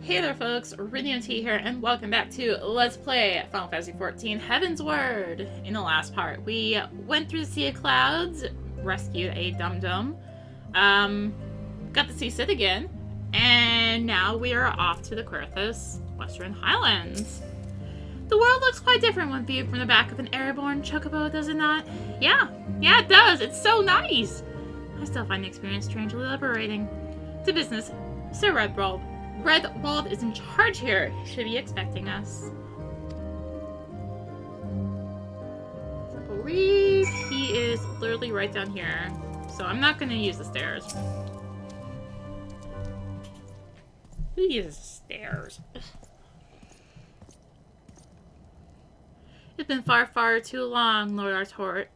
Hey there folks, rinimt here, and welcome back to Let's Play Final Fantasy XIV Heavensward. In the last part, we went through the Sea of Clouds, rescued a dum-dum, got to see Sid again, and now we are off to the Coerthas Highlands. The world looks quite different when viewed from the back of an airborne chocobo, does it not? Yeah, it does. It's so nice. I still find the experience strangely liberating. To business, Sir Redwald is in charge here. He should be expecting us. I believe he is literally right down here. So I'm not going to use the stairs. Who uses stairs? It's been far too long, Lord Artorial.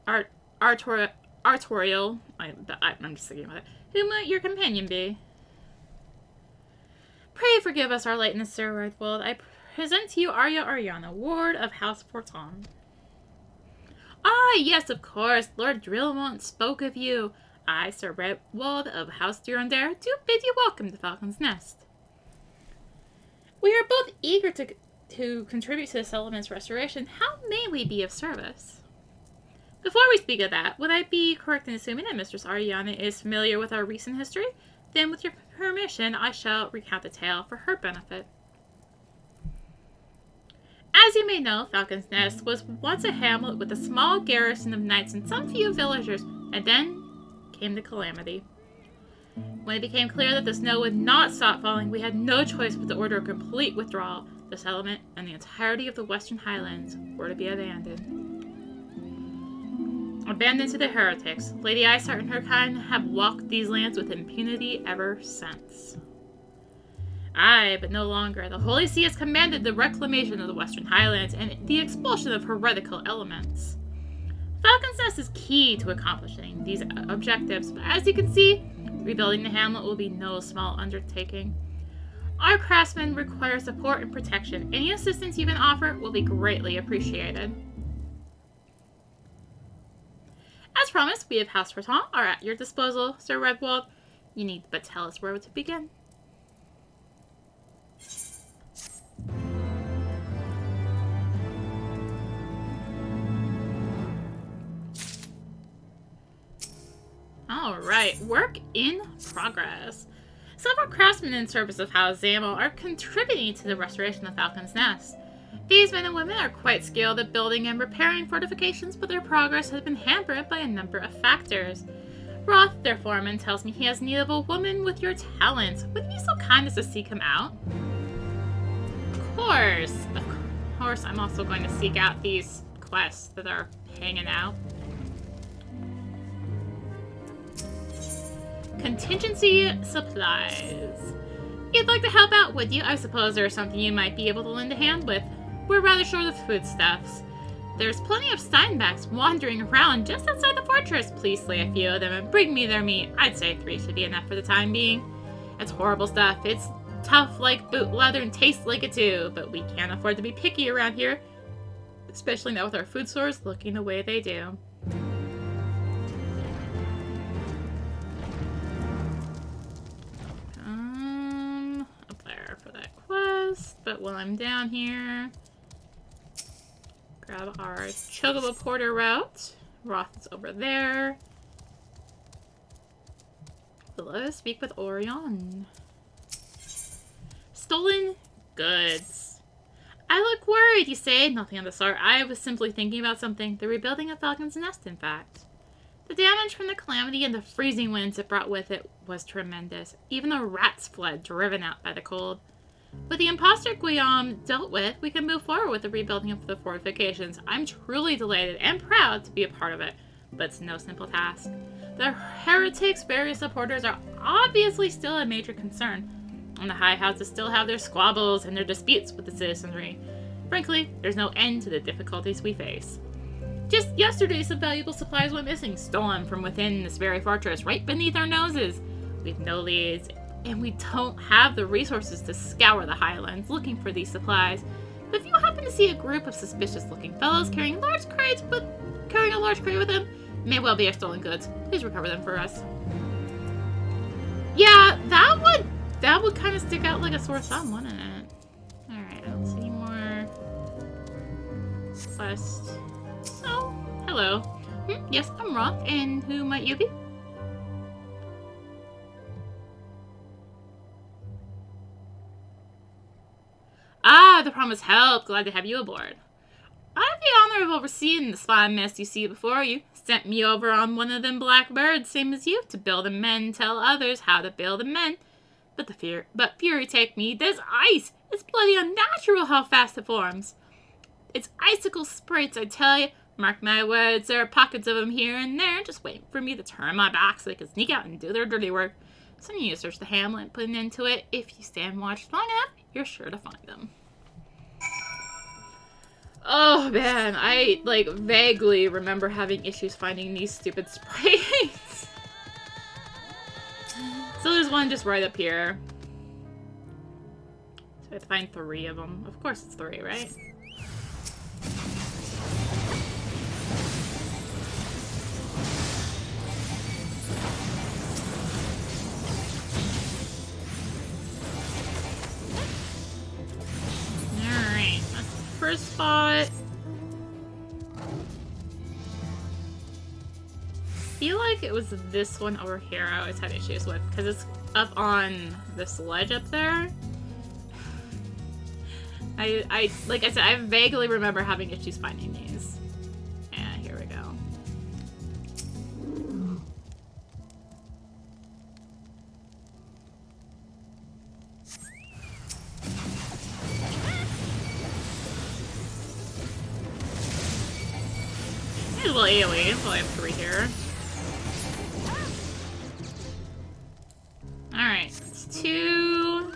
I'm just thinking about it. Who might your companion be? Pray forgive us our lateness, Sir Redwald. I present to you Arya Ariana, Ward of House Forton. Ah, yes, of course. Lord Drillmont spoke of you. I, Sir Redwald of House Durandare, do bid you welcome to Falcon's Nest. We are both eager to contribute to the settlement's restoration. How may we be of service? Before we speak of that, would I be correct in assuming that Mistress Ariana is familiar with our recent history? Then, with your permission, I shall recount the tale for her benefit. As you may know, Falcon's Nest was once a hamlet with a small garrison of knights and some few villagers, and then came the calamity. When it became clear that the snow would not stop falling, we had no choice but to order a complete withdrawal. The settlement and the entirety of the Western Highlands were to be abandoned. Abandoned to the Heretics, Lady Isart and her kind have walked these lands with impunity ever since. Aye, but no longer. The Holy See has commanded the reclamation of the Western Highlands and the expulsion of heretical elements. Falcon's Nest is key to accomplishing these objectives, but as you can see, rebuilding the hamlet will be no small undertaking. Our craftsmen require support and protection. Any assistance you can offer will be greatly appreciated. As promised, we of House Forton are at your disposal, Sir Redwald. You need but tell us where to begin. Alright, work in progress. Several craftsmen in service of House Zamo are contributing to the restoration of Falcon's Nest. These men and women are quite skilled at building and repairing fortifications, but their progress has been hampered by a number of factors. Roth, their foreman, tells me he has need of a woman with your talents. Would you be so kind as to seek him out? Of course, I'm also going to seek out these quests that are hanging out. Contingency supplies. You'd like to help out, would you? I suppose there's something you might be able to lend a hand with. We're rather short of foodstuffs. There's plenty of Steinbecks wandering around just outside the fortress. Please slay a few of them and bring me their meat. I'd say 3 should be enough for the time being. It's horrible stuff. It's tough like boot leather and tastes like it too, but we can't afford to be picky around here, especially now with our food stores looking the way they do. Up there for that quest, but while I'm down here, grab our Chocobo Porter route. Roth is over there. Let us speak with Orion. Stolen goods. I look worried, you say? Nothing of the sort. I was simply thinking about something. The rebuilding of Falcon's Nest, in fact. The damage from the calamity and the freezing winds it brought with it was tremendous. Even the rats fled, driven out by the cold. With the imposter Guillaume dealt with, we can move forward with the rebuilding of the fortifications. I'm truly delighted and proud to be a part of it, but it's no simple task. The Heretics' various supporters are obviously still a major concern, and the high houses still have their squabbles and their disputes with the citizenry. Frankly, there's no end to the difficulties we face. Just yesterday, some valuable supplies went missing, stolen from within this very fortress, right beneath our noses. We have no leads, and we don't have the resources to scour the Highlands looking for these supplies. But if you happen to see a group of suspicious-looking fellows carrying a large crate with them, it may well be our stolen goods. Please recover them for us. Yeah, that That would kind of stick out like a sore thumb, wouldn't it? Alright, I don't see any more quests. Oh, hello. Yes, I'm Roth, and who might you be? Ah, the promised help. Glad to have you aboard. I have the honor of overseeing this fine mess you see before you. Sent me over on one of them black birds, same as you, to build a men, tell others how to build a men. But fury take me, there's ice. It's bloody unnatural how fast it forms. It's icicle sprites, I tell you. Mark my words, there are pockets of them here and there, just waiting for me to turn my back so they can sneak out and do their dirty work. So you need to search the hamlet and put an end to it. If you stand watch long enough, you're sure to find them. Oh man, I like vaguely remember having issues finding these stupid sprites. So there's one just right up here. So I have to find 3 of them. Of course it's 3, right? Alright, that's the first spot. I feel like it was this one over here I always had issues with, because it's up on this ledge up there. I like I said, I vaguely remember having issues finding these. Yeah, here we go. There's a little AoE, so I have 3 here. Alright, it's 2.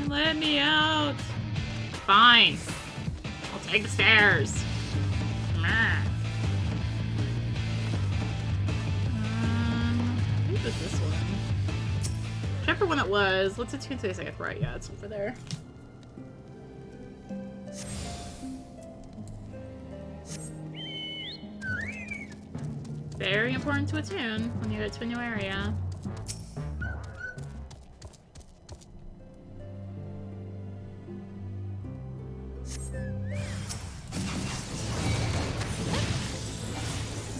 Let me out. Fine. I'll take the stairs. What is this one? Whichever one it was. Let's attune to the second right. Yeah, it's over there. Very important to attune when you go to a new area.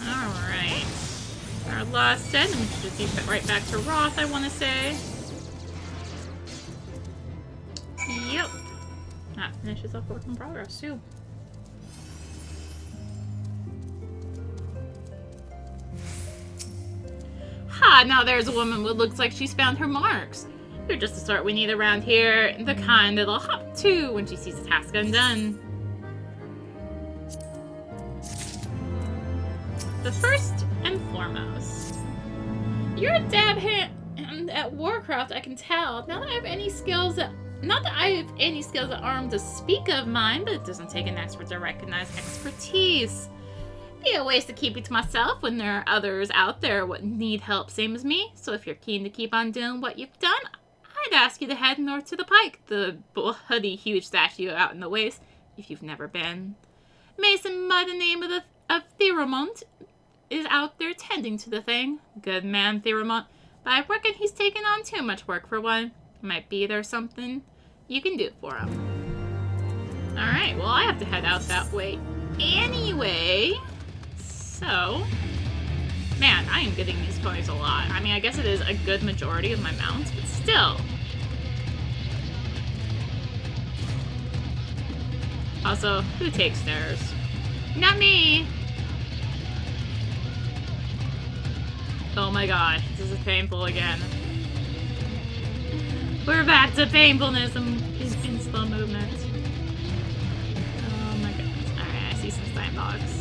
Alright. Our last set, and we should just get right back to Roth, I want to say. Yep. That finishes up work in progress, too. Ha! Now there's a woman who looks like she's found her marks. You're just the sort we need around here, the kind that'll hop to when she sees the task undone. The first and foremost, you're a dab hand at Warcraft, I can tell. Not that I have any skills at arm to speak of mine, but it doesn't take an expert to recognize expertise. Be a waste to keep it to myself when there are others out there what need help same as me. So if you're keen to keep on doing what you've done, I'd ask you to head north to the Pike, the bloody huge statue out in the waste, if you've never been. Mason by the name of Theramont is out there tending to the thing. Good man, Theramont, but I reckon he's taken on too much work for one. Might be there's something you can do for him. Alright, well I have to head out that way anyway. So, man, I am getting these ponies a lot. I mean, I guess it is a good majority of my mounts, but still. Also, who takes stairs? Not me! Oh my god, this is painful again. We're back to painfulness in slow movement. Oh my goodness. Alright, I see some Steinbox.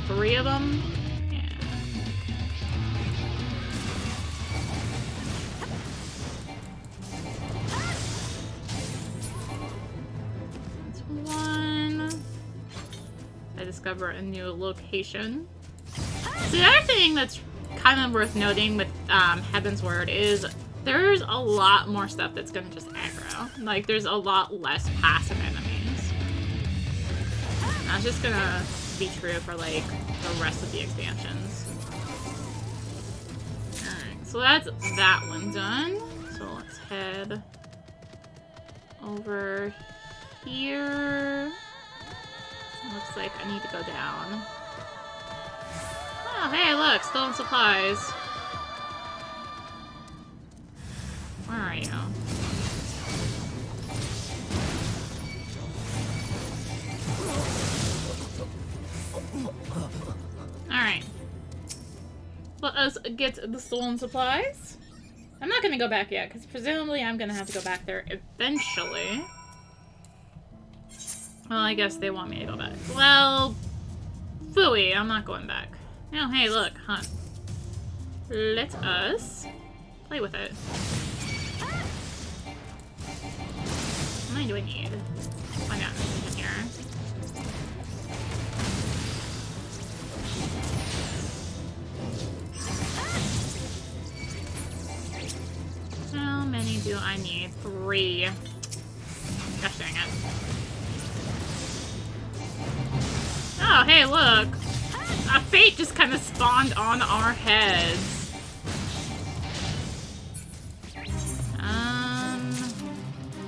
3 of them? Yeah. That's 1. I discover a new location. So the other thing that's kind of worth noting with Heavensward is there's a lot more stuff that's gonna just aggro. Like, there's a lot less passive enemies. That's just gonna be true for, like, the rest of the expansions. Alright, so that's that one done. So let's head over here. Looks like I need to go down. Oh, hey, look, stolen supplies. Where are you? Alright. Let us get the stolen supplies. I'm not gonna go back yet, because presumably I'm gonna have to go back there eventually. Well, I guess they want me to go back. Well, phooey, I'm not going back. Oh, hey, look, hunt. Let us play with it. How many do I need? Find out in here. How many do I need? 3. Gosh dang it. Oh, hey, look! A fate just kind of spawned on our heads.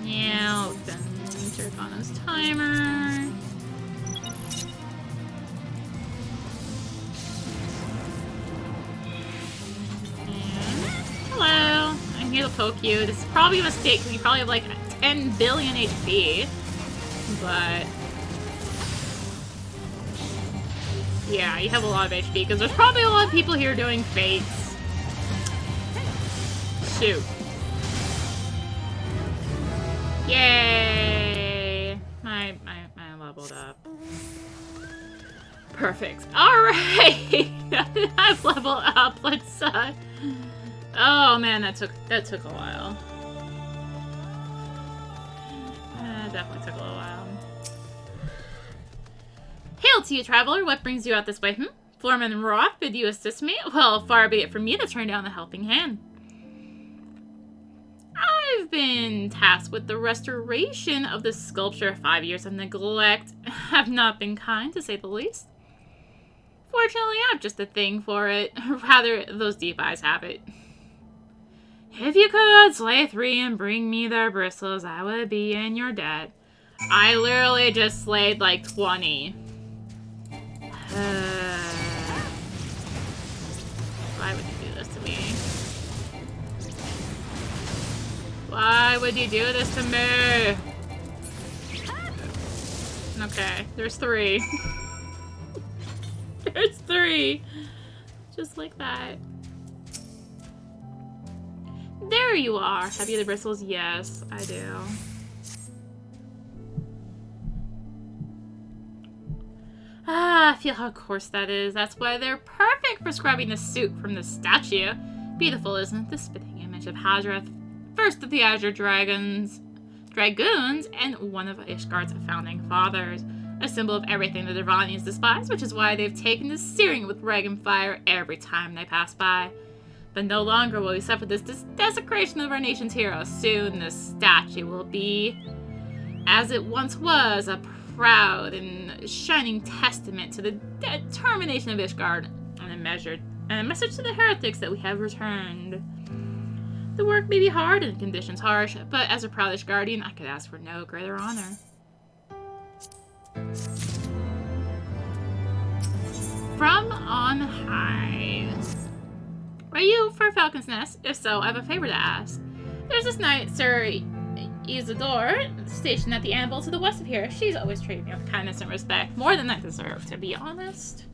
Yeah, then turn on his timer. Hello. I'm here to poke you. This is probably a mistake because you probably have like 10 billion HP. But yeah, you have a lot of HP because there's probably a lot of people here doing fates. Shoot. Yay! I leveled up. Perfect. Alright! I've leveled up. Let's oh man, that took a while. Definitely took a little while. Hail to you, traveler. What brings you out this way? Foreman Roth, bid you assist me? Well, far be it from me to turn down the helping hand. I've been tasked with the restoration of this sculpture. 5 years of neglect have not been kind, to say the least. Fortunately, I've just a thing for it. Rather, those deep eyes have it. If you could slay 3 and bring me their bristles, I would be in your debt. I literally just slayed like 20. Why would you do this to me? Why would you do this to me? Okay, there's 3. There's 3. Just like that. There you are. Have you the bristles? Yes, I do. Ah, I feel how coarse that is. That's why they're perfect for scrubbing the soot from the statue. Beautiful, isn't it? The spitting image of Hadrath, first of the Azure Dragoons, and one of Ishgard's founding fathers. A symbol of everything the Dervanians despise, which is why they've taken to searing with dragon fire every time they pass by. But no longer will we suffer this desecration of our nation's heroes. Soon this statue will be, as it once was, a proud and shining testament to the determination of Ishgard, and a message to the heretics that we have returned. The work may be hard and the conditions harsh, but as a proud Ishgardian, I could ask for no greater honor. From on high. Are you for Falcon's Nest? If so, I have a favor to ask. There's this knight, Sir Isidore, stationed at the anvil to the west of here. She's always treated me with kindness and respect, more than I deserve, to be honest.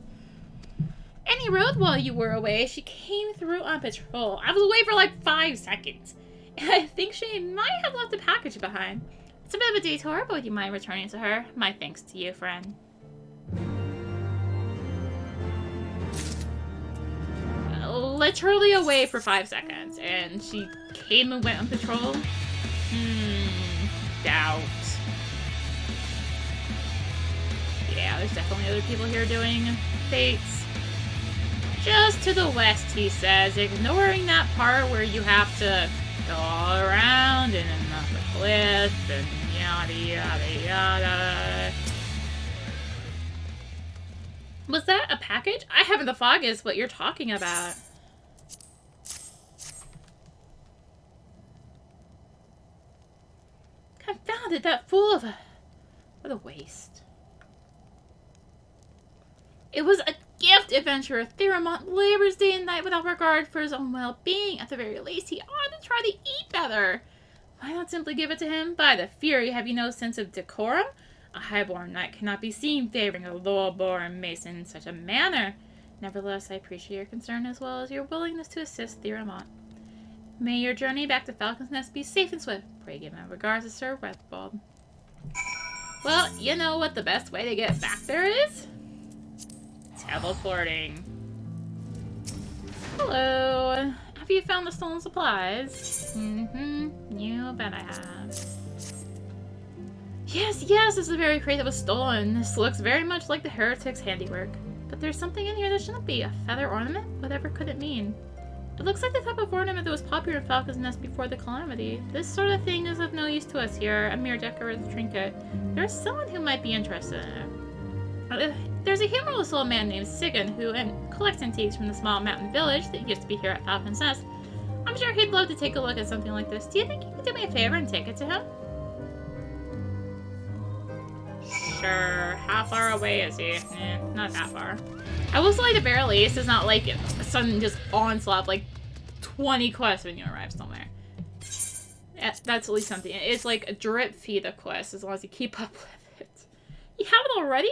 Any road while you were away, she came through on patrol. I was away for like 5 seconds, and I think she might have left a package behind. It's a bit of a detour, but would you mind returning to her? My thanks to you, friend. Literally away for 5 seconds, and she came and went on patrol? Doubt. Yeah, there's definitely other people here doing fates. Just to the west, he says, ignoring that part where you have to go all around and then up a cliff and yada yada yada. Was that a package? I haven't the foggiest what you're talking about. Confounded, that fool of a... What a waste. It was a gift, adventurer. Theramont labors day and night without regard for his own well-being. At the very least, he ought to try to eat better. Why not simply give it to him? By the Fury, have you no sense of decorum? A highborn knight cannot be seen favoring a low-born mason in such a manner. Nevertheless, I appreciate your concern as well as your willingness to assist Theramont. May your journey back to Falcon's Nest be safe and swift. Pray give my regards to Sir Redbald. Well, you know what the best way to get back there is? Teleporting. Hello. Have you found the stolen supplies? You bet I have. Yes, this is the very crate that was stolen. This looks very much like the Heretics' handiwork. But there's something in here that shouldn't be. A feather ornament? Whatever could it mean? It looks like the type of ornament that was popular in Falcon's Nest before the calamity. This sort of thing is of no use to us here, a mere decorative trinket. There's someone who might be interested in it. There's a humorless old man named Sigan who collects antiques from the small mountain village that used to be here at Falcon's Nest. I'm sure he'd love to take a look at something like this. Do you think you could do me a favor and take it to him? Sure. How far away is he? Not that far. I will say, at the very least, it's not like a sudden just onslaught of like 20 quests when you arrive somewhere. That's at least something. It's like a drip feed of quests as long as you keep up with it. You have it already?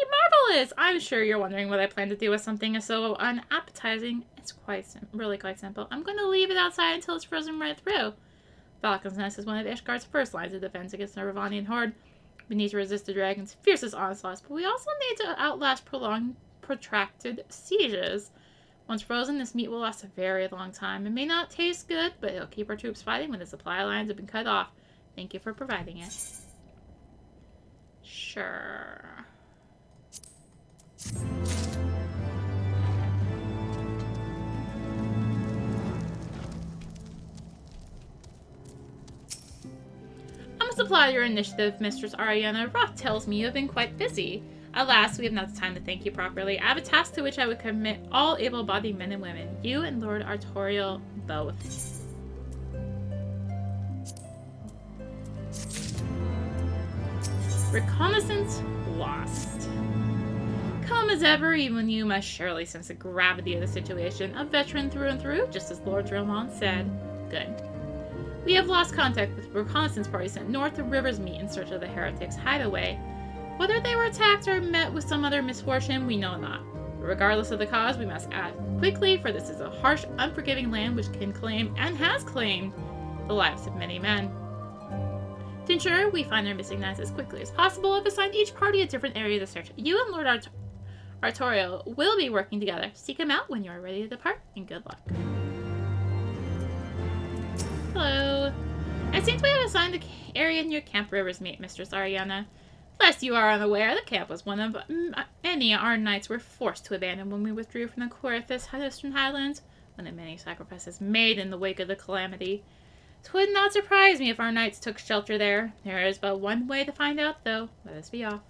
Marvelous! I'm sure you're wondering what I plan to do with something so unappetizing. It's really quite simple. I'm going to leave it outside until it's frozen right through. Falcon's Nest is one of Ishgard's first lines of defense against the Ravanian horde. We need to resist the dragon's fiercest onslaughts, but we also need to outlast protracted sieges. Once frozen, this meat will last a very long time. It may not taste good, but it'll keep our troops fighting when the supply lines have been cut off. Thank you for providing it. Sure. I must apply your initiative, Mistress Ariana. Roth tells me you have been quite busy. Alas, we have not the time to thank you properly. I have a task to which I would commit all able-bodied men and women. You and Lord Artorial both. Reconnaissance lost. Calm as ever, even you must surely sense the gravity of the situation. A veteran through and through, just as Lord Dromont said. Good. We have lost contact with the reconnaissance party sent north of River's Meet in search of the Heretics' hideaway. Whether they were attacked or met with some other misfortune, we know not. But regardless of the cause, we must act quickly, for this is a harsh, unforgiving land which can claim, and has claimed, the lives of many men. To ensure we find their missing knights as quickly as possible, I've assigned each party a different area to search. You and Lord Artorial will be working together. Seek him out when you are ready to depart, and good luck. Hello. It seems we have assigned the area near Camp River's Meet, Mistress Ariana. Lest you are unaware, the camp was one of many our knights were forced to abandon when we withdrew from the Coerthas Highlands, one of many sacrifices made in the wake of the calamity. It would not surprise me if our knights took shelter there. There is but one way to find out, though. Let us be off.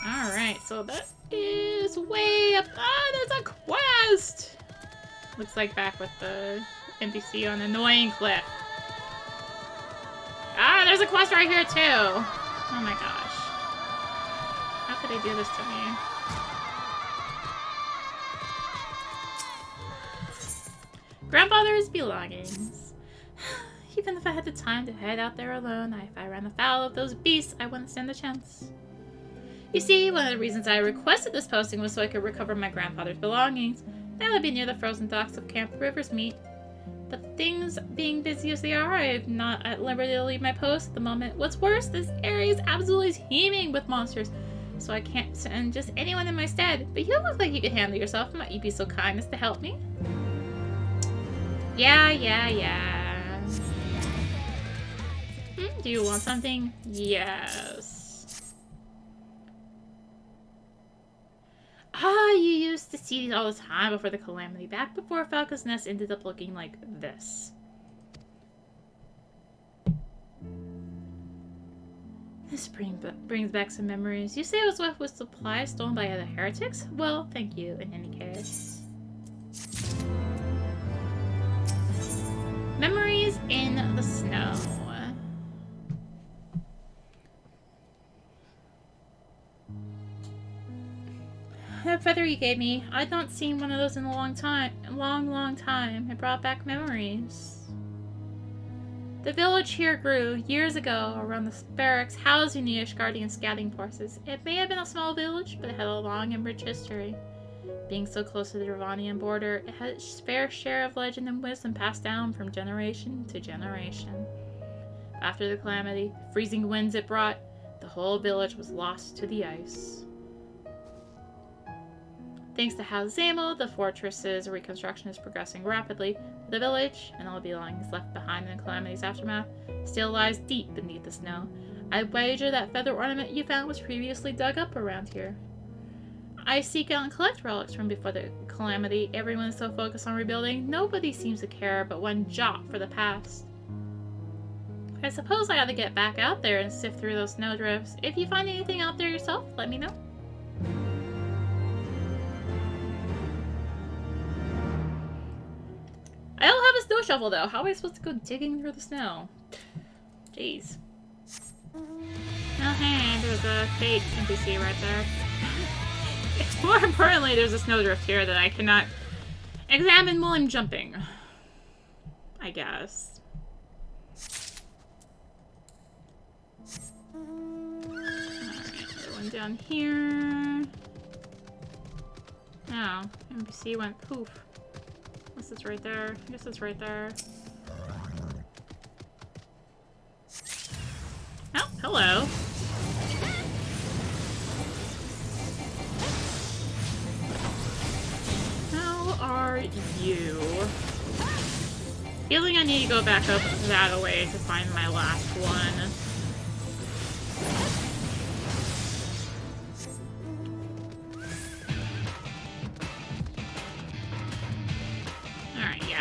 Alright, so that is way up. Ah, there's a quest! Looks like back with the NPC on Annoying Cliff. Ah, there's a quest right here, too. Oh my gosh. How could they do this to me? Grandfather's belongings. Even if I had the time to head out there alone, if I ran afoul of those beasts, I wouldn't stand a chance. You see, one of the reasons I requested this posting was so I could recover my grandfather's belongings. That would be near the frozen docks of Camp River's Meet. But things being busy as they are, I am not at liberty to leave my post at the moment. What's worse, this area is absolutely teeming with monsters, so I can't send just anyone in my stead. But you look like you could handle yourself. Might you be so kind as to help me? Yeah. Do you want something? Yes. Ah, you used to see these all the time before the calamity, back before Falcon's Nest ended up looking like this. This brings back some memories. You say it was with supplies stolen by the heretics? Well, thank you in any case. Memories in the snow. That feather you gave me, I'd not seen one of those in a long time. It brought back memories. The village here grew years ago around the barracks housing the Ishgardian scouting forces. It may have been a small village, but it had a long and rich history. Being so close to the Ravanian border, it had its fair share of legend and wisdom passed down from generation to generation. After the calamity, the freezing winds it brought, the whole village was lost to the ice. Thanks to House Zamel, the fortress's reconstruction is progressing rapidly. The village, and all belongings left behind in the calamity's aftermath, still lies deep beneath the snow. I wager that feather ornament you found was previously dug up around here. I seek out and collect relics from before the calamity. Everyone is so focused on rebuilding, nobody seems to care but one jot for the past. I suppose I ought to get back out there and sift through those snowdrifts. If you find anything out there yourself, let me know. I don't have a snow shovel though. How am I supposed to go digging through the snow? Jeez. Oh hey, there's a fake NPC right there. More importantly, there's a snowdrift here that I cannot examine while I'm jumping. I guess. Alright, another one down here. Oh, NPC went poof. This is right there. I guess it's right there. Oh, hello. How are you? Feeling I need to go back up that way to find my last one.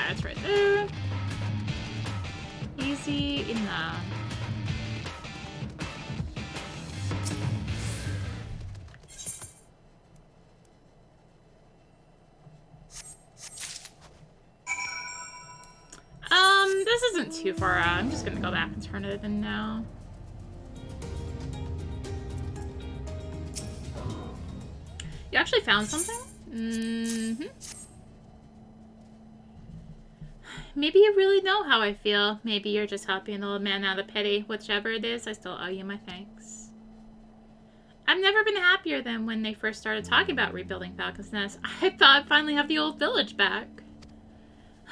That's right there. Easy enough. This isn't too far out. I'm just gonna go back and turn it in now. You actually found something? Mm-hmm. Maybe you really know how I feel. Maybe you're just helping an old man out of pity. Whichever it is, I still owe you my thanks. I've never been happier than when they first started talking about rebuilding Falcon's Nest. I thought I'd finally have the old village back.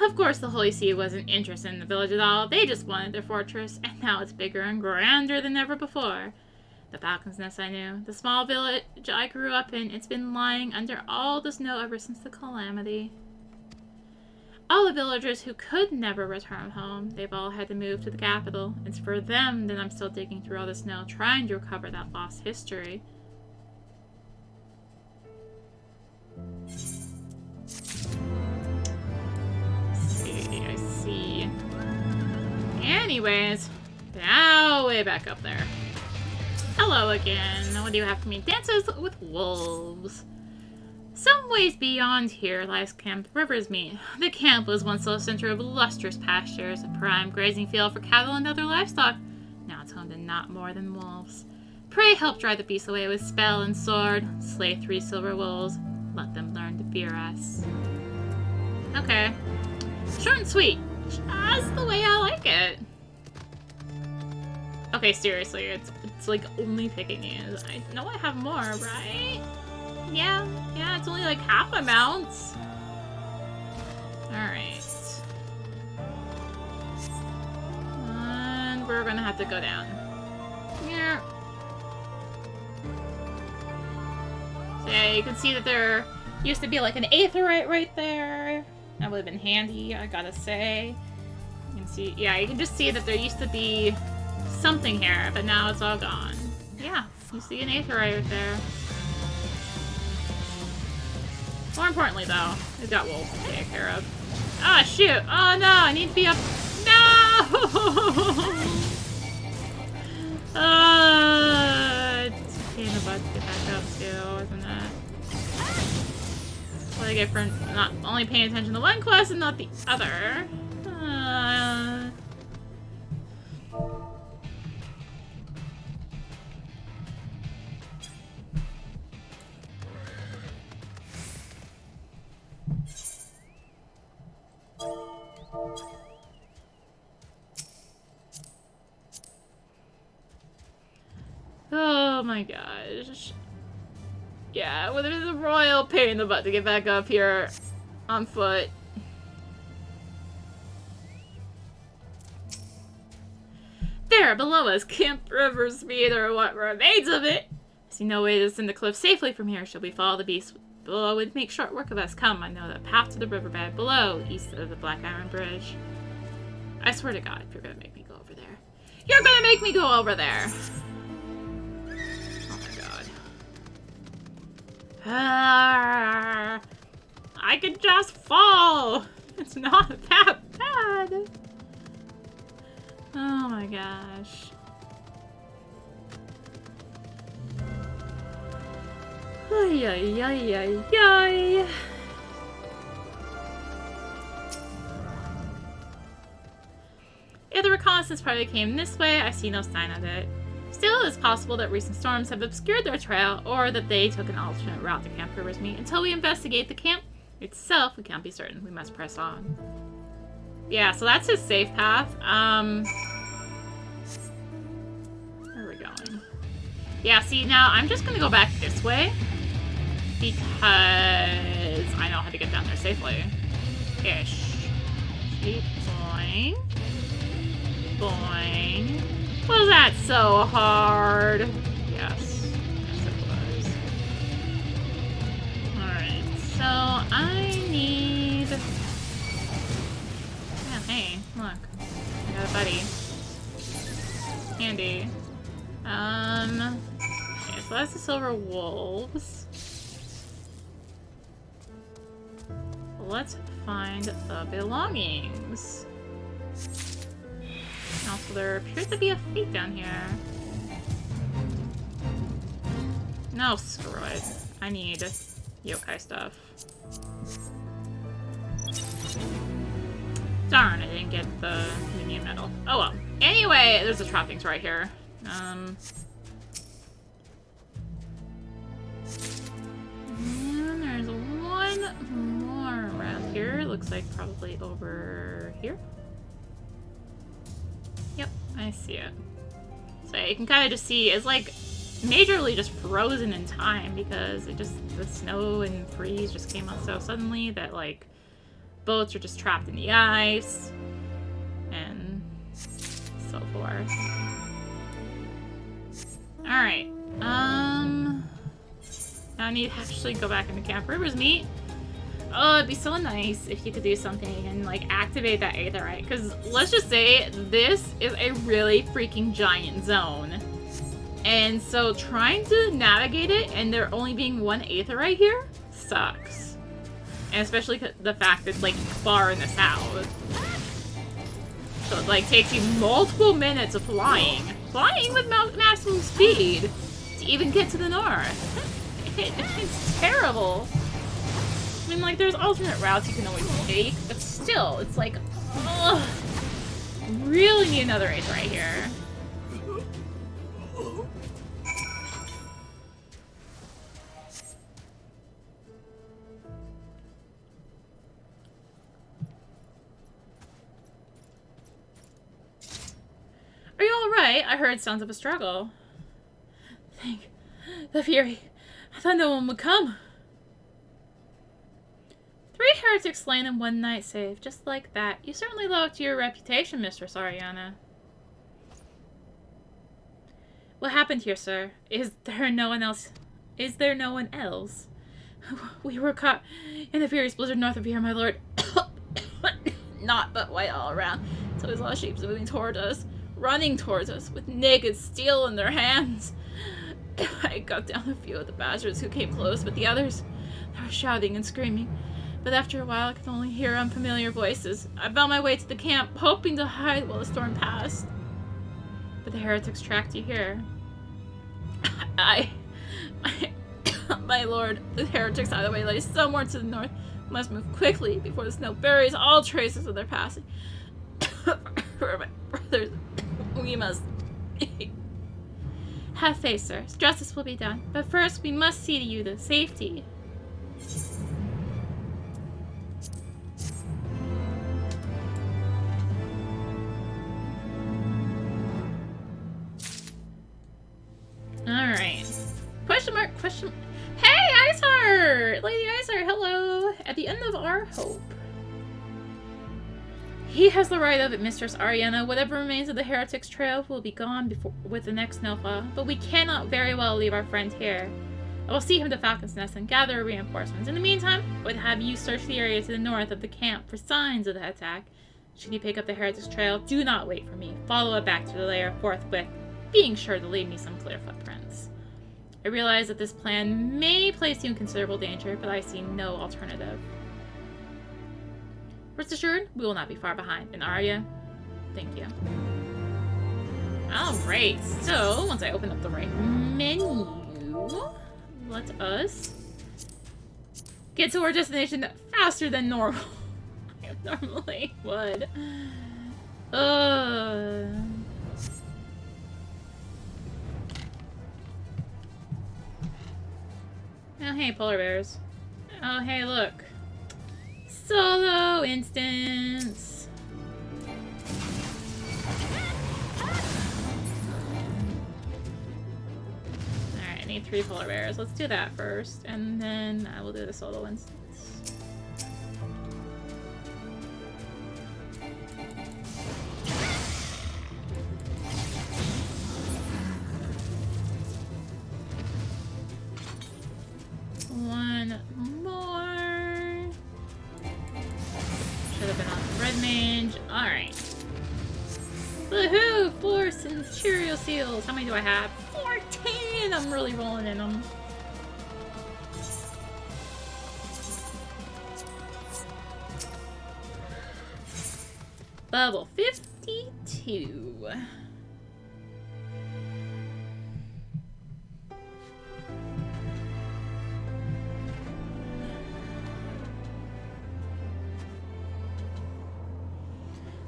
Of course, the Holy See wasn't interested in the village at all. They just wanted their fortress, and now it's bigger and grander than ever before. The Falcon's Nest I knew, the small village I grew up in, it's been lying under all the snow ever since the calamity. All the villagers who could never return home, they've all had to move to the capital. It's for them that I'm still digging through all the snow, trying to recover that lost history. I see. Anyways, now way back up there. Hello again. What do you have for me? Dances with wolves. Some ways beyond here lies Camp River's Meet. The camp was once a center of lustrous pastures, a prime grazing field for cattle and other livestock. Now it's home to not more than wolves. Pray help drive the beasts away with spell and sword. Slay 3 silver wolves. Let them learn to fear us. Okay. Short and sweet. Just the way I like it. Okay, seriously, it's like only picking these. I know I have more, right? Yeah, it's only like half amounts. Alright. And we're gonna have to go down. Yeah. So yeah, you can see that there used to be like an aetherite right there. That would have been handy, I gotta say. You can see, yeah, you can just see that there used to be something here, but now it's all gone. Yeah, you see an aetherite right there. More importantly, though, we've got wolves to take care of. Ah, shoot! Oh no, I need to be up. No! butt to get back up to, isn't it? What I get for not only paying attention to one quest and not the other. Oh my gosh. Yeah, well, there's a royal pain in the butt to get back up here on foot. There, below us, Camp River's speed, or what remains of it. I see no way to ascend the cliff safely from here. Shall we follow the beast below and make short work of us? Come, I know the path to the riverbed below, east of the Black Iron Bridge. I swear to God, if you're gonna make me go over there. You're gonna make me go over there! I could just fall. It's not that bad. Oh my gosh. Ay, ay, ay, ay, ay. If the reconnaissance party came this way, I see no sign of it. Still, it is possible that recent storms have obscured their trail, or that they took an alternate route to Camp River's Meet. Until we investigate the camp itself, we can't be certain. We must press on. Yeah, so that's his safe path. Where are we going? Yeah, see, now I'm just gonna go back this way, because I know how to get down there safely. Ish. Keep going. Boing. Was that so hard? Yes. Yes, it was. Alright, so I need... Yeah, hey, look. I got a buddy. Handy. Okay, so that's the Silver Wolves. Let's find the belongings. Also, there appears to be a fate down here. No, screw it. I need yokai stuff. Darn, I didn't get the minion medal. Oh well. Anyway, there's the trappings right here. And there's one more around here. Looks like probably over here. Yep, I see it. So you can kind of just see it's like majorly just frozen in time because it just, the snow and freeze just came on so suddenly that like boats are just trapped in the ice and so forth. Alright, now I need to actually go back into Camp River's Meet. Oh, it'd be so nice if you could do something and, like, activate that aetherite. Because, let's just say, this is a really freaking giant zone. And so, trying to navigate it and there only being one aetherite here sucks. And especially the fact that it's, like, far in the south. So, it, like, takes you multiple minutes of flying. Flying with maximum speed to even get to the north. It's terrible. I mean, like, there's alternate routes you can always take, but still, it's like, ugh, really need another ace right here. Are you alright? I heard sounds of a struggle. Thank the Fury. I thought no one would come. 3 heretics slain in one night save, just like that. You certainly live up to your reputation, Mistress Ariana. What happened here, sir? Is there no one else? Is there no one else? We were caught in a furious blizzard north of here, my lord. Not but white all around. So we saw sheep moving toward us, running towards us, with naked steel in their hands. I got down a few of the bastards who came close, but the others, they were shouting and screaming. But after a while, I could only hear unfamiliar voices. I found my way to the camp, hoping to hide while the storm passed. But the heretics tracked you here. I lord. The heretics hideaway lies somewhere to the north. We must move quickly before the snow buries all traces of their passing. For my brothers, we must... Have faith, sir. Justice will be done. But first, we must see to you the safety. Alright. Question mark, question... Hey, Iceheart! Lady Iceheart, hello! At the end of our hope. He has the right of it, Mistress Ariana. Whatever remains of the Heretics trail will be gone before with the next snowfall, but we cannot very well leave our friend here. I will see him to Falcon's Nest and gather reinforcements. In the meantime, I would have you search the area to the north of the camp for signs of the attack. Should you pick up the Heretics trail, do not wait for me. Follow it back to the lair forthwith, being sure to leave me some clear footprints. I realize that this plan may place you in considerable danger, but I see no alternative. Rest assured, we will not be far behind. And Arya, thank you. Alright, so once I open up the right menu, let us get to our destination faster than normal. I normally would. Oh, hey, polar bears. Oh, hey, look. Solo instance. Alright, I need 3 polar bears. Let's do that first, and then I will do the solo instance. One more. Should have been on the red mage. Alright. Woohoo! 4 Centurial Seals. How many do I have? 14! I'm really rolling in them. Level 52.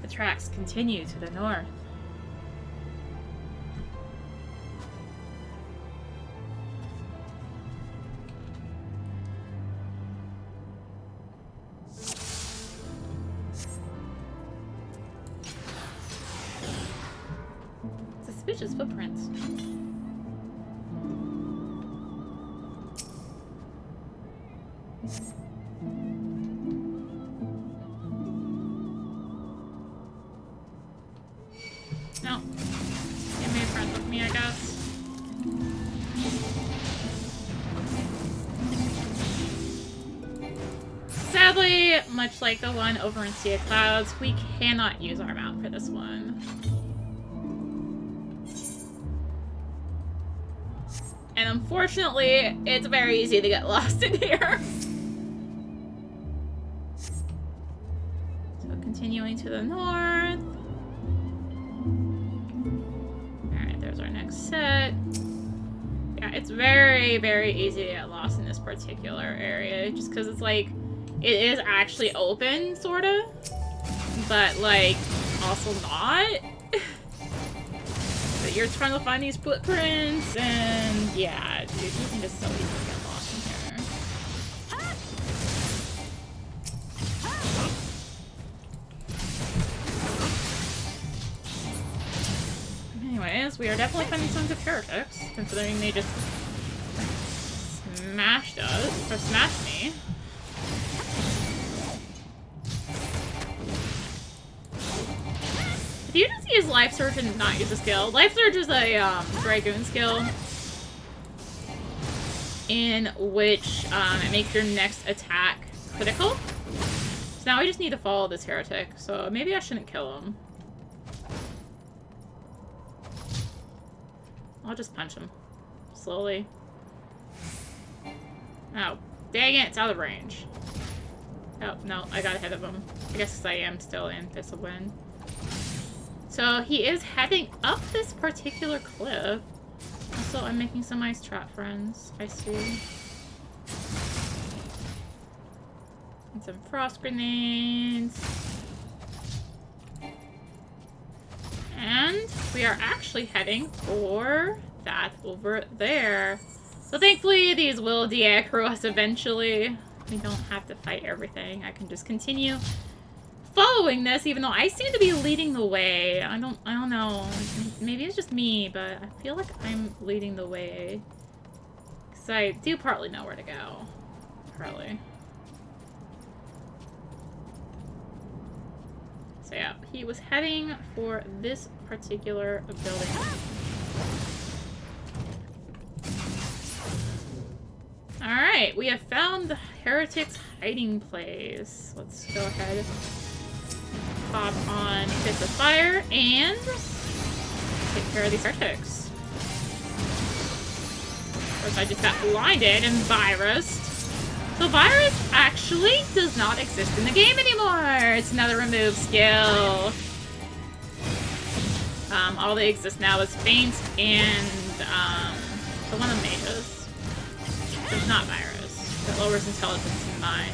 The tracks continue to the north. Suspicious footprints. No. Get made friends with me, I guess. Sadly, much like the one over in Sea of Clouds, we cannot use our mount for this one. And unfortunately, it's very easy to get lost in here. So continuing to the north. Alright, there's our next set. Yeah, it's very, very easy to get lost in this particular area. Just because it's like, it is actually open, sort of. But like, also not. But you're trying to find these footprints, and yeah, dude, you can just so easily get lost in here. Anyways, we are definitely finding signs of heretics, considering they just smashed us, or smashed me. If you just use Life Surge and not use a skill, Life Surge is a Dragoon skill in which it makes your next attack critical. So now I just need to follow this heretic, so maybe I shouldn't kill him. I'll just punch him. Slowly. Oh, dang it, it's out of range. Oh, no, I got ahead of him. I guess I am still in Thistle Wind. So he is heading up this particular cliff. Also, I'm making some ice trap friends. I see. And some frost grenades. And we are actually heading for that over there. So thankfully these will de-aggro us eventually. We don't have to fight everything. I can just continue following this, even though I seem to be leading the way. I don't know. Maybe it's just me, but I feel like I'm leading the way. Because I do partly know where to go. Partly. So yeah, he was heading for this particular building. Alright, we have found the Heretics hiding place. Let's go ahead, pop on Fist of Fire, and take care of these Heretics. Of course, I just got blinded and virused. The virus actually does not exist in the game anymore. It's another remove skill. All that exists now is Faint and the one of mages. It's not virus. It lowers intelligence and mind.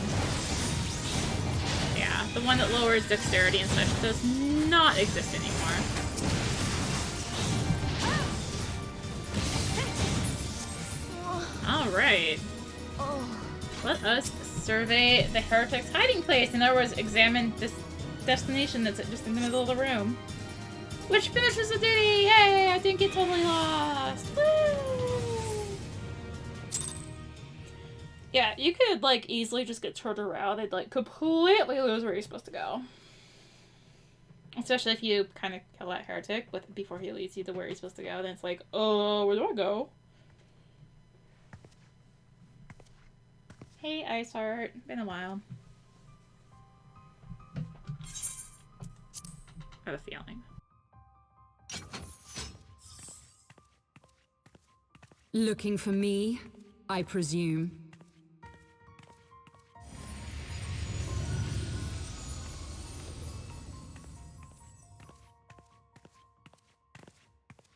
Yeah, the one that lowers dexterity and such does not exist anymore. Alright. Let us survey the Heretics hiding place. In other words, examine this destination that's just in the middle of the room. Which finishes the duty! Yay! I didn't get totally lost! Woo! Yeah, you could, like, easily just get turned around and, like, completely lose where you're supposed to go. Especially if you kind of kill that heretic before he leads you to where he's supposed to go. Then it's like, oh, where do I go? Hey, Iceheart. Been a while. I have a feeling. Looking for me, I presume.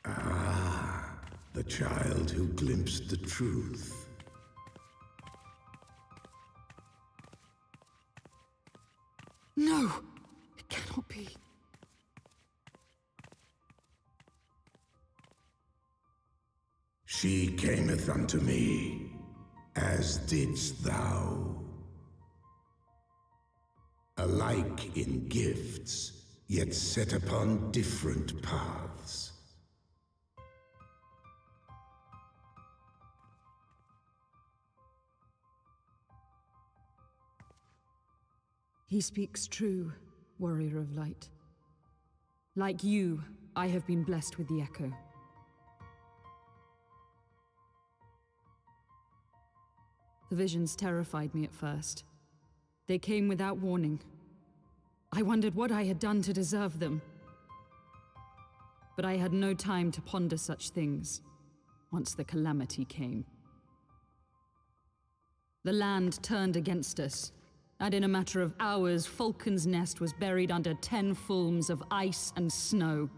Ah, the child who glimpsed the truth. No, it cannot be. She cameth unto me, as didst thou. Alike in gifts, yet set upon different paths. He speaks true, warrior of light. Like you, I have been blessed with the echo. The visions terrified me at first. They came without warning. I wondered what I had done to deserve them. But I had no time to ponder such things once the calamity came. The land turned against us, and in a matter of hours, Falcon's Nest was buried under 10 fulms of ice and snow.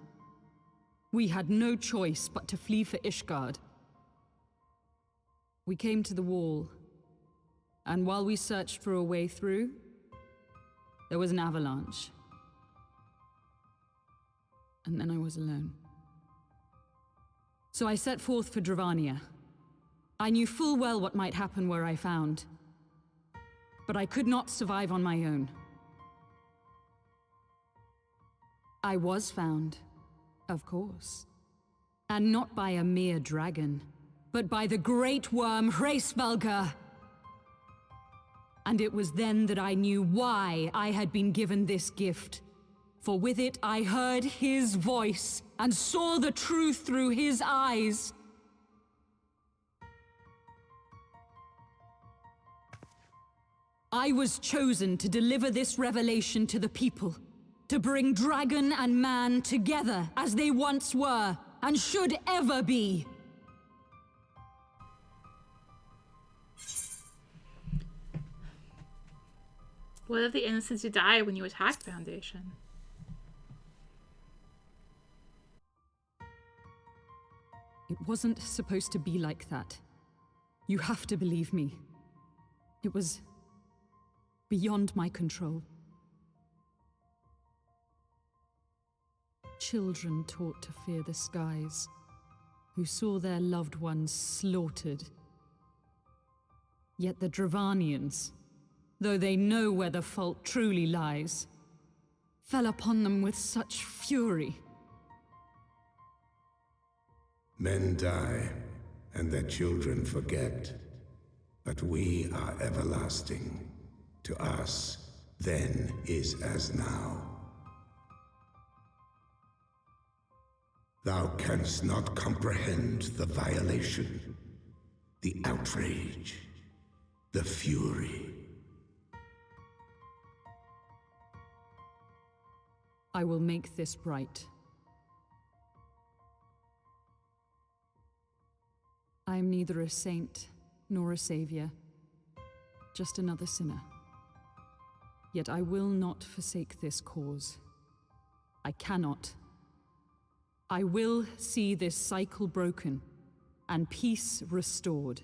We had no choice but to flee for Ishgard. We came to the wall, and while we searched for a way through, there was an avalanche. And then I was alone. So I set forth for Dravania. I knew full well what might happen where I found. But I could not survive on my own. I was found, of course. And not by a mere dragon, but by the great worm Hraesvelgr. And it was then that I knew why I had been given this gift. For with it I heard his voice and saw the truth through his eyes. I was chosen to deliver this revelation to the people, to bring dragon and man together as they once were and should ever be. What of the innocents who died when you attacked Foundation? It wasn't supposed to be like that. You have to believe me. It was beyond my control. Children taught to fear the skies, who saw their loved ones slaughtered. Yet the Dravanians, though they know where the fault truly lies, fell upon them with such fury. Men die, and their children forget. But we are everlasting. To us, then is as now. Thou canst not comprehend the violation, the outrage, the fury. I will make this right. I am neither a saint nor a savior, just another sinner. Yet I will not forsake this cause. I cannot. I will see this cycle broken and peace restored.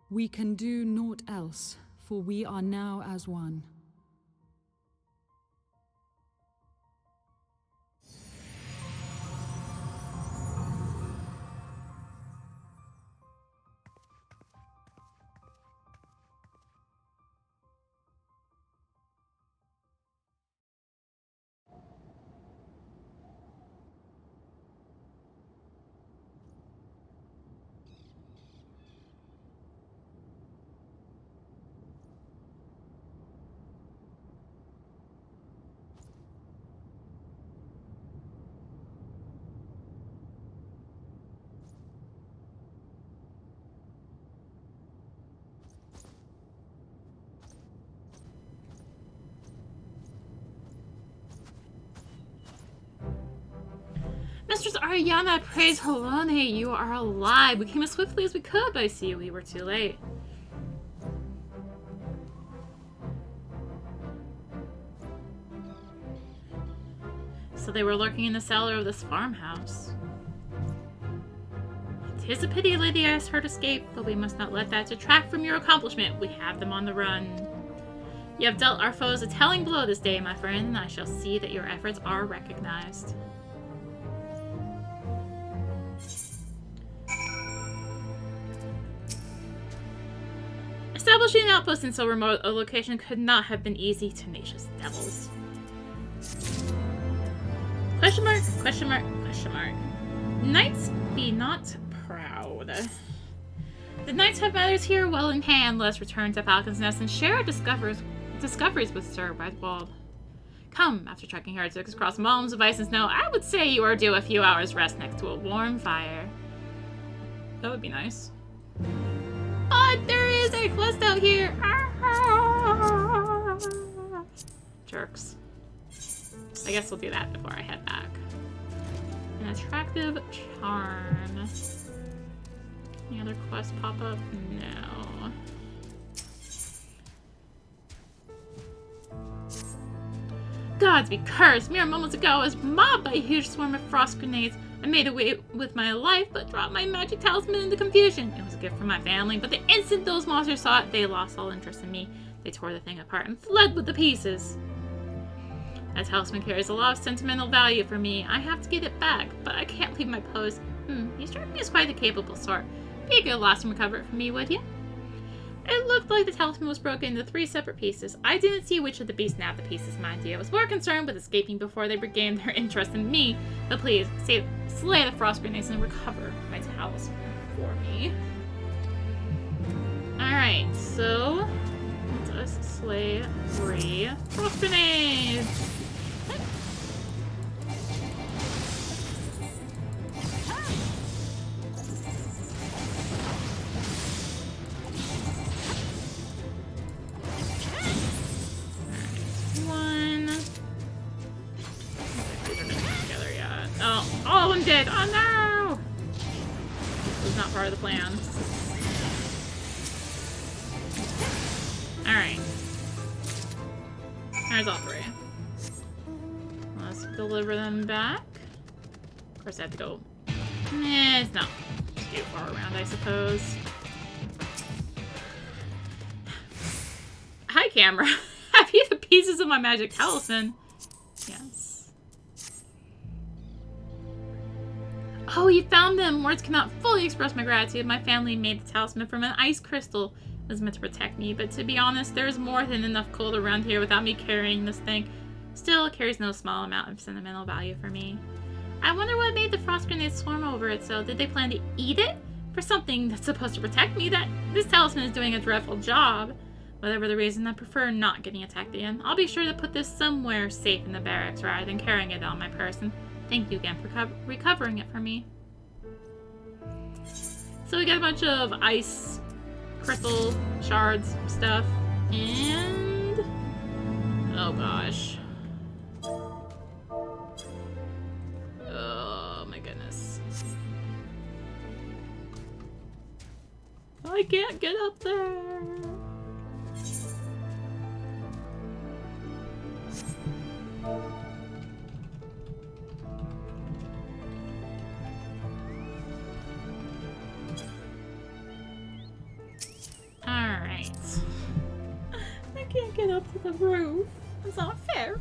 We can do naught else, for we are now as one. Mistress Ariana, praise Helene, you are alive. We came as swiftly as we could, but I see we were too late. So they were lurking in the cellar of this farmhouse. It is a pity Lady Ashurt escaped, but we must not let that detract from your accomplishment. We have them on the run. You have dealt our foes a telling blow this day, my friend, and I shall see that your efforts are recognized. Establishing an outpost in so remote a location could not have been easy, tenacious devils. Question mark, question mark, question mark. Knights be not proud. The knights have matters here well in hand. Let us return to Falcon's Nest and share our discoveries with Sir Redwald. Come, after trekking heretics across mountains of ice and snow, I would say you are due a few hours rest next to a warm fire. That would be nice. But there is a quest out here! Jerks. I guess we'll do that before I head back. An attractive charm. Any other quests pop up? No. Gods be cursed! Mere moments ago, I was mobbed by a huge swarm of frost grenades. I made away with my life, but dropped my magic talisman in the confusion. It was a gift from my family, but the instant those monsters saw it, they lost all interest in me. They tore the thing apart and fled with the pieces. That talisman carries a lot of sentimental value for me. I have to get it back, but I can't leave my post. You struck me as quite a capable sort. Be a good loss and recover it for me, would you? It looked like the talisman was broken into 3 separate pieces. I didn't see which of the beasts nabbed the pieces, mind you. I was more concerned with escaping before they regained their interest in me. But please, slay the frost grenades and recover my talisman for me. Alright, so let us slay 3 frost grenades. All of them did! Oh no! This was not part of the plan. Alright. There's all 3. Let's deliver them back. Of course I have to go. It's not too far around, I suppose. Hi, camera. Have you the pieces of my magic talisman? Yes. Oh, you found them! Words cannot fully express my gratitude. My family made the talisman from an ice crystal. It was meant to protect me, but to be honest, there's more than enough cold around here without me carrying this thing. Still, it carries no small amount of sentimental value for me. I wonder what made the frost grenades swarm over it, so did they plan to eat it? For something that's supposed to protect me, this talisman is doing a dreadful job. Whatever the reason, I prefer not getting attacked again. I'll be sure to put this somewhere safe in the barracks rather than carrying it on my person. Thank you again for recovering it for me. So we got a bunch of ice, crystal, shards, stuff, and... oh gosh. Oh my goodness. I can't get up there. Alright. I can't get up to the roof. That's not fair.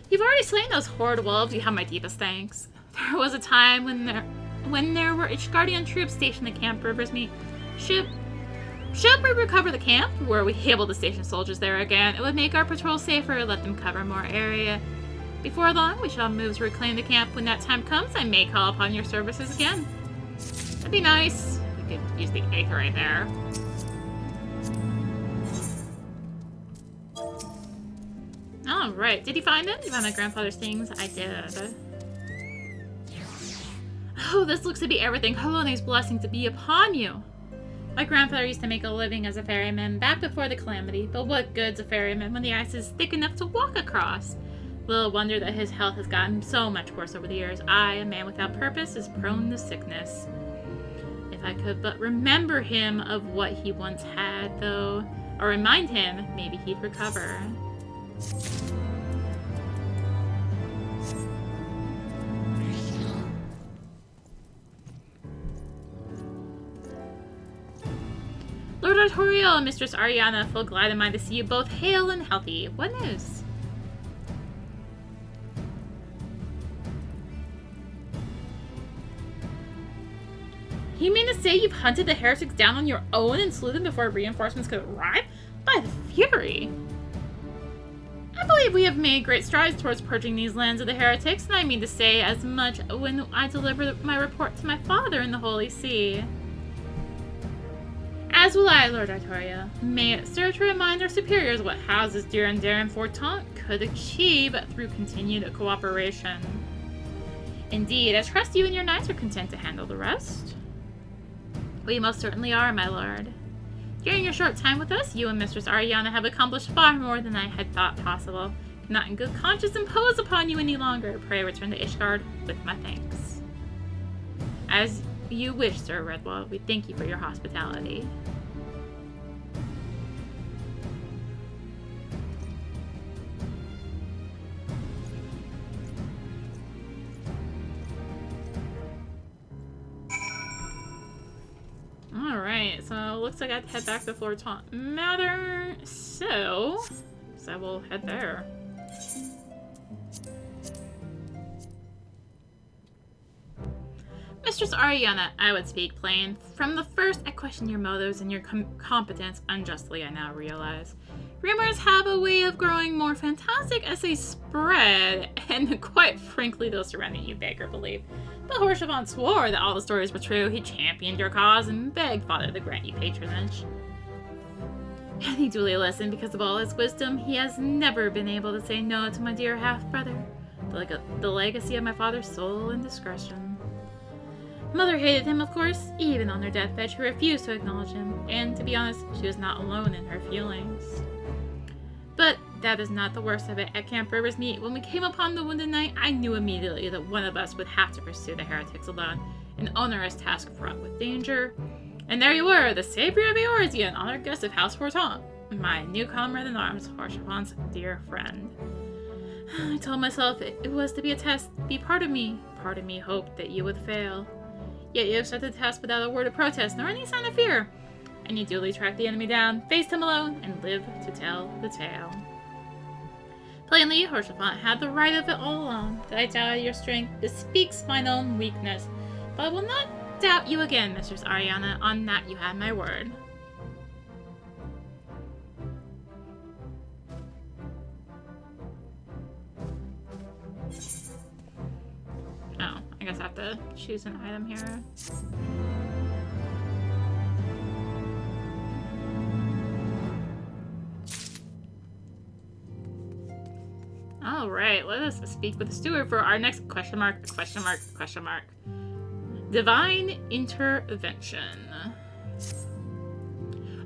You've already slain those horrid wolves. You have my deepest thanks. There was a time when there were Ishgardian troops stationed at Camp Riversmeet. Should we recover the camp? Were we able to station soldiers there again? It would make our patrol safer, let them cover more area. Before long, we shall move to reclaim the camp. When that time comes, I may call upon your services again. That'd be nice. We could use the Aether right there. Alright, did you find it? You found my grandfather's things? I did. Oh, this looks to be everything. Halone's blessing to be upon you. My grandfather used to make a living as a ferryman back before the calamity, but what good's a ferryman when the ice is thick enough to walk across? Little wonder that his health has gotten so much worse over the years. I, a man without purpose, is prone to sickness. If I could but remember him of what he once had, though, or remind him, maybe he'd recover. Lord Artorial and Mistress Ariana, full glad am I to see you both hale and healthy. What news? You mean to say you've hunted the heretics down on your own and slew them before reinforcements could arrive? By the Fury! I believe we have made great strides towards purging these lands of the heretics, and I mean to say as much when I deliver my report to my father in the Holy See. As will I, Lord Artoria. May it serve to remind our superiors what houses dear and Darren Fortant could achieve through continued cooperation. Indeed, I trust you and your knights are content to handle the rest. We most certainly are, my lord. During your short time with us, you and Mistress Ariana have accomplished far more than I had thought possible. Cannot in good conscience impose upon you any longer. Pray return to Ishgard with my thanks. As you wish, Sir Redwall. We thank you for your hospitality. Alright, so it looks like I have to head back to Flortant Manor, so I will head there. Mistress Ariana, I would speak plain. From the first, I questioned your motives and your competence unjustly, I now realize. Rumors have a way of growing more fantastic as they spread, and quite frankly, those surrounding you beg or believe. But Horshavant swore that all the stories were true. He championed your cause and begged Father to grant you patronage. And he duly listened. Because of all his wisdom, he has never been able to say no to my dear half-brother. The legacy of my father's soul and discretion. Mother hated him, of course. Even on her deathbed, she refused to acknowledge him. And to be honest, she was not alone in her feelings. But that is not the worst of it. At Camp Riversmeet, when we came upon the Wounded Knight, I knew immediately that one of us would have to pursue the heretics alone, an onerous task fraught with danger. And there you were, the savior of Eorzea, an honored guest of House Fortant, my new comrade in arms, Horshavant's dear friend. I told myself it was to be a test, be part of me. Part of me hoped that you would fail. Yet you accepted the test without a word of protest nor any sign of fear. And you duly tracked the enemy down, faced him alone, and lived to tell the tale. Plainly, Horsefant had the right of it all along. That I doubted your strength bespeaks mine own weakness. But I will not doubt you again, Mistress Ariana. On that you had my word. Oh, I guess I have to choose an item here. Alright, let us speak with the steward for our next question mark. Divine intervention.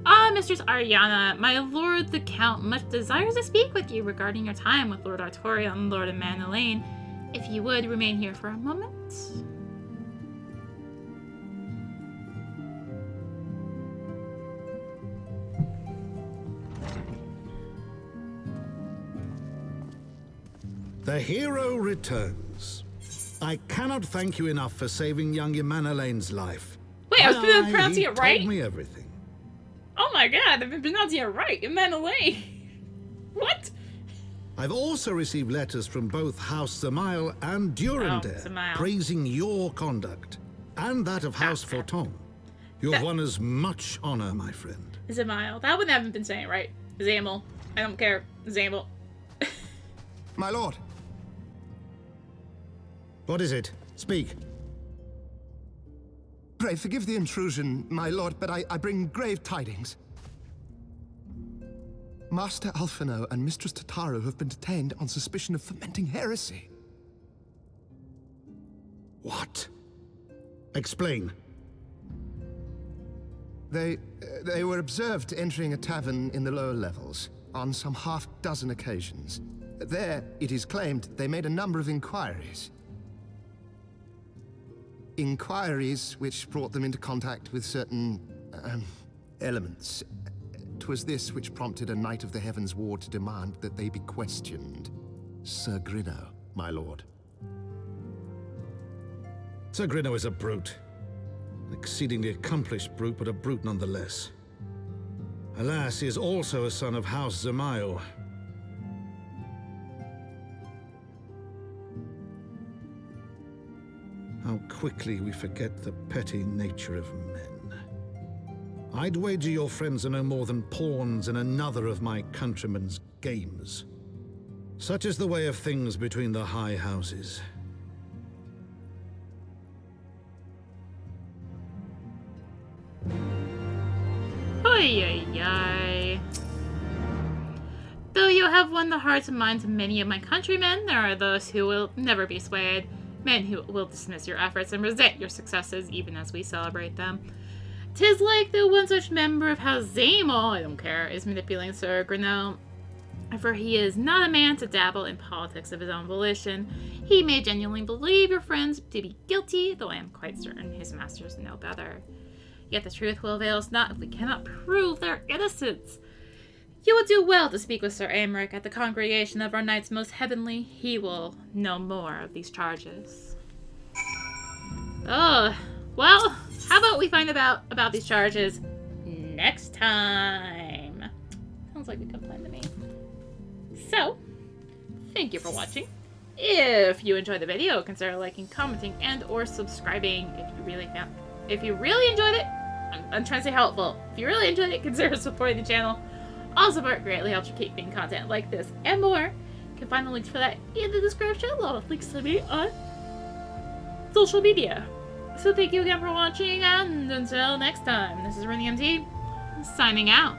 Ah, Mistress Ariana, my lord the Count much desires to speak with you regarding your time with Lord Artorion and Lord Emmanuelaine. If you would remain here for a moment. The hero returns. I cannot thank you enough for saving young Emmanuelaine's life. Wait, I was pronouncing it right? He told me everything. Oh my god, I've been pronouncing it right. Emmanuelaine. What? I've also received letters from both House Zamail and Durandare praising your conduct, and that of House Forton. You have won as much honor, my friend. Zamail. That one I haven't been saying it right. Zamel. I don't care. Zamel. My lord. What is it? Speak. Pray forgive the intrusion, my lord, but I bring grave tidings. Master Alphino and Mistress Tataru have been detained on suspicion of fomenting heresy. What? Explain. They were observed entering a tavern in the lower levels on some half-dozen occasions. There, it is claimed, they made a number of inquiries. Inquiries which brought them into contact with certain elements. 'Twas this which prompted a Knight of the Heavensward to demand that they be questioned. Sir Grinno, my lord. Sir Grinno is a brute. An exceedingly accomplished brute, but a brute nonetheless. Alas, he is also a son of House Zamail. How quickly we forget the petty nature of men. I'd wager your friends are no more than pawns in another of my countrymen's games. Such is the way of things between the high houses. Oy, oy, oy. Though you have won the hearts and minds of many of my countrymen, there are those who will never be swayed. Men who will dismiss your efforts and resent your successes even as we celebrate them. 'Tis like the one such member of House Zamel, I don't care, is manipulating Sir Grinno. For he is not a man to dabble in politics of his own volition. He may genuinely believe your friends to be guilty, though I am quite certain his masters know better. Yet the truth will avail us not if we cannot prove their innocence. You will do well to speak with Sir Aymeric at the congregation of our Knights Most Heavenly. He will know more of these charges. Oh, well, how about we find out about these charges next time? Sounds like a good plan to me. So, thank you for watching. If you enjoyed the video, consider liking, commenting, and or subscribing if you really enjoyed it. I'm trying to say helpful. If you really enjoyed it, consider supporting the channel. All support greatly helps you keep making content like this and more. You can find the links for that in the description, along with links to me on social media. So thank you again for watching, and until next time, this is rinimt, signing out.